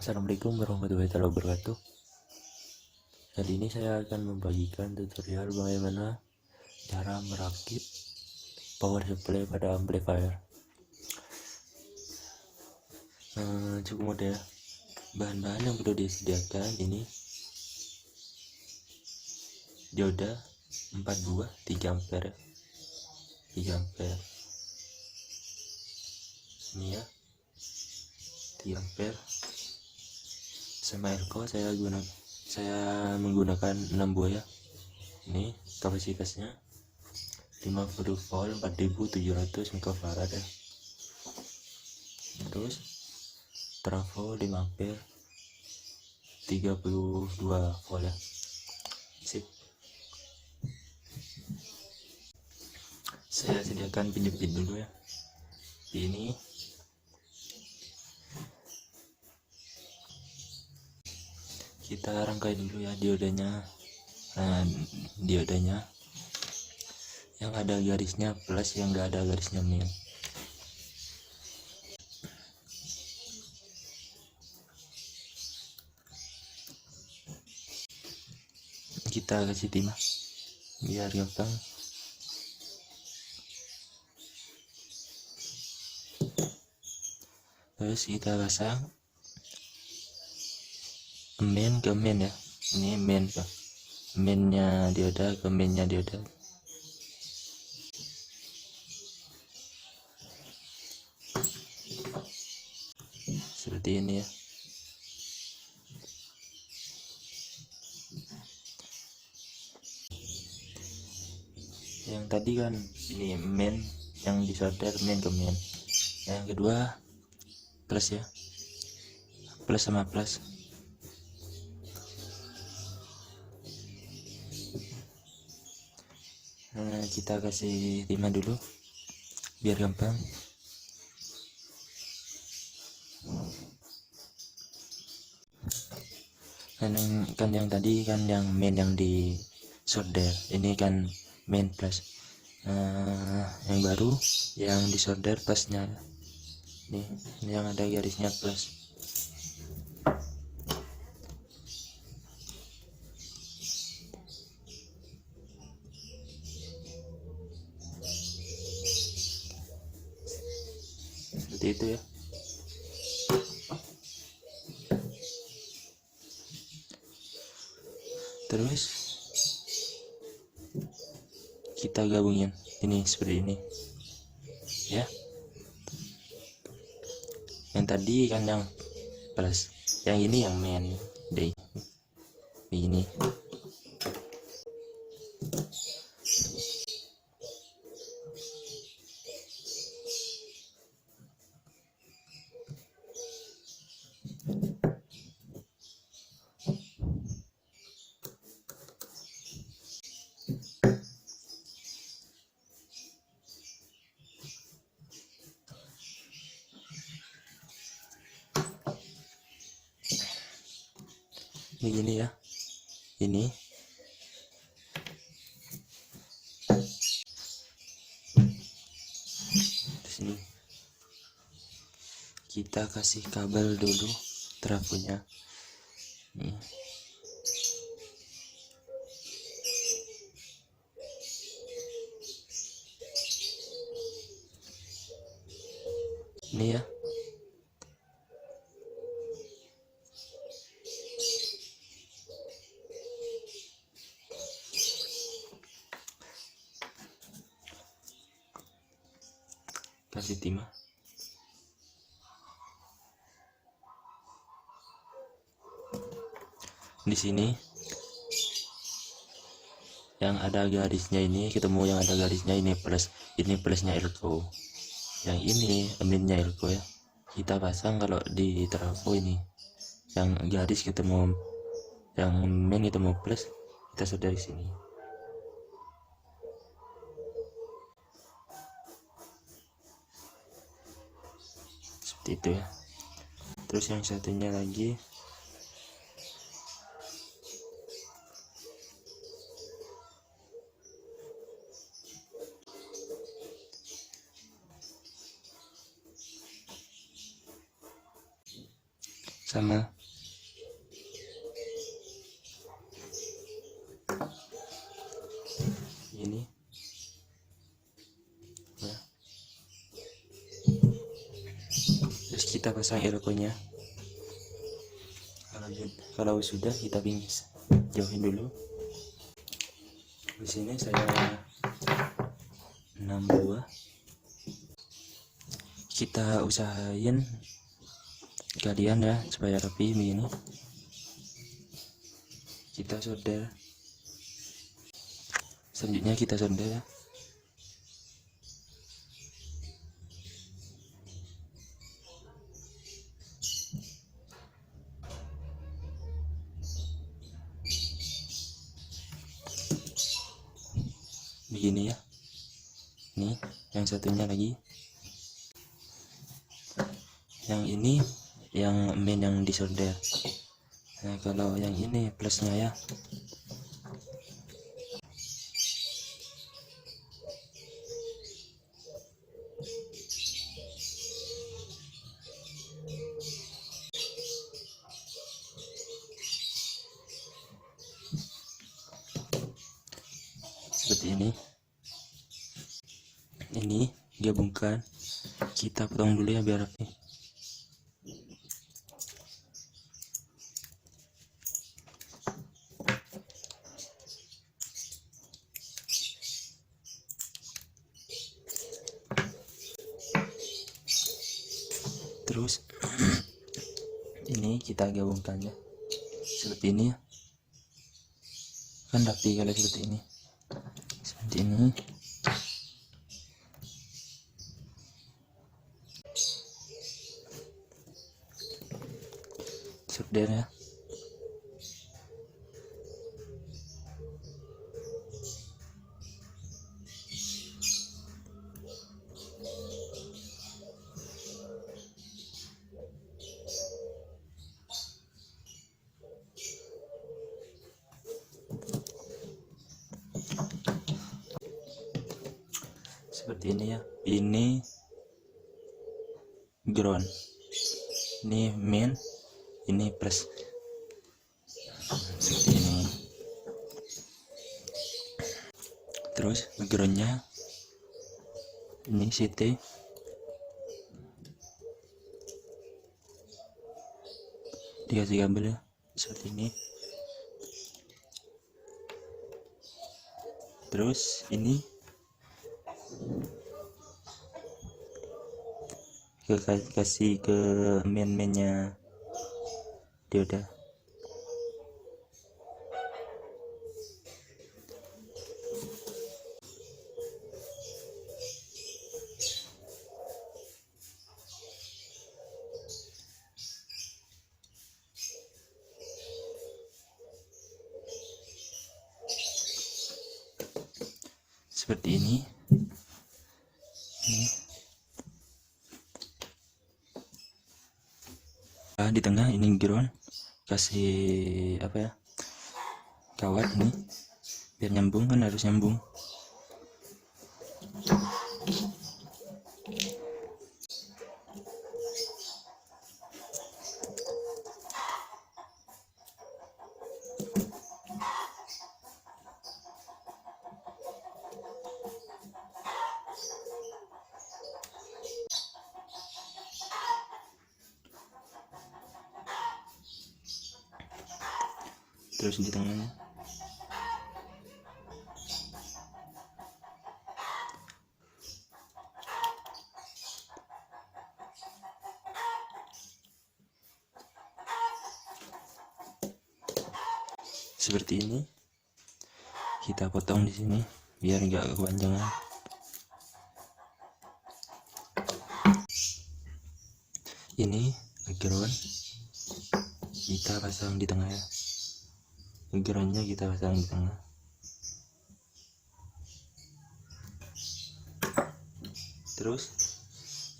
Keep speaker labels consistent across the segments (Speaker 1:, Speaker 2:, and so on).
Speaker 1: Assalamualaikum warahmatullahi wabarakatuh. Kali ini saya akan membagikan tutorial bagaimana cara merakit power supply pada amplifier. Cukup mudah. Bahan-bahan yang perlu disediakan ini dioda 42 3 ampere 3 ampere ini ya, 3 ampere sama elko. Saya menggunakan 6 buah ya. Ini kapasitasnya 50 volt 4700 mikrofarad ya. Terus trafo 5 ampere 32 volt ya. Sip. Saya sediakan penjepit dulu ya. Ini kita rangkai dulu ya diodanya. Diodanya yang ada garisnya plus, yang enggak ada garisnya min. Kita kasih timah biar gampang. Terus kita pasang main ke main ya. Ini main ke mainnya dioda ke mainnya dioda. Seperti ini ya. Yang tadi kan ini main yang disolder main ke main. Yang kedua plus ya, plus sama plus. Kita kasih timah dulu biar gampang. Kan yang tadi kan yang main yang di solder, ini kan main plus. Yang baru yang di solder plusnya nih, ini yang ada garisnya plus. Seperti itu ya. Terus kita gabungin ini seperti ini ya. Yang tadi kan yang plus, yang ini yang main deh ini. Begini ya, ini terus ini kita kasih kabel dulu trafonya nih. Ini ya, kasih timah. Di sini yang ada garisnya ini ketemu, yang ada garisnya ini plus, ini plusnya elko, yang ini minnya elko ya. Kita pasang kalau di trafo ini yang garis ketemu, yang min ketemu plus, kita solder di sini. Seperti itu ya. Terus yang satunya lagi sama ini ya. Terus kita pasang elko-nya. Kalau sudah kita jauhin dulu. Di sini saya 6 buah. Kita usahain kalian ya supaya rapi begini. Kita solder. Selanjutnya kita solder ya. Begini ya. Nih, yang satunya lagi. Yang ini yang main yang disolder. Nah, kalau yang ini plusnya ya. Seperti ini gabungkan, kita potong dulu ya biar rapi. Terus ini kita gabungkan ya seperti ini ya, kan rapi kalau seperti ini. Solder ya. Seperti ini ya. Ini ground, ini main, ini plus. Seperti ini. Terus groundnya ini CT, dikasih kabel ya seperti ini. Terus ini kasih ke main-mainnya dioda. Seperti ini. Di tengah ini ground, kasih apa ya, kawat ini biar nyambung, kan harus nyambung. Terus di tengahnya seperti ini. Kita potong di sini biar enggak kepanjangan. Ini ground kita pasang di tengah ya. Groundnya kita pasang di tengah. Terus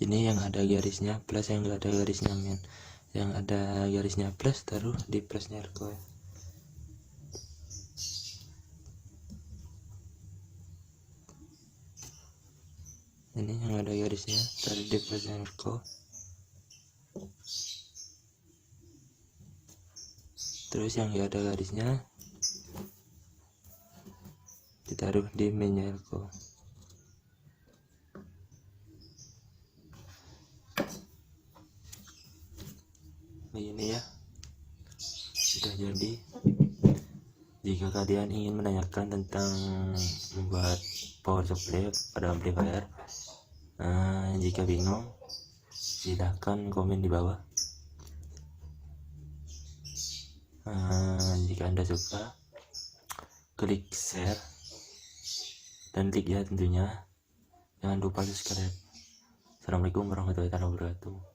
Speaker 1: ini yang ada garisnya plus, yang enggak ada garisnya min. Yang ada garisnya plus taruh di plusnya elko ya. Ini yang ada garisnya taruh di plusnya elko. Terus yang gak ada garisnya ditaruh di mainnya elko. Ini ya, sudah jadi. Jika kalian ingin menanyakan tentang membuat power supply pada amplifier, jika bingung silahkan komen di bawah. Jika Anda suka, klik share dan like ya tentunya. Jangan lupa subscribe. Assalamualaikum warahmatullahi wabarakatuh.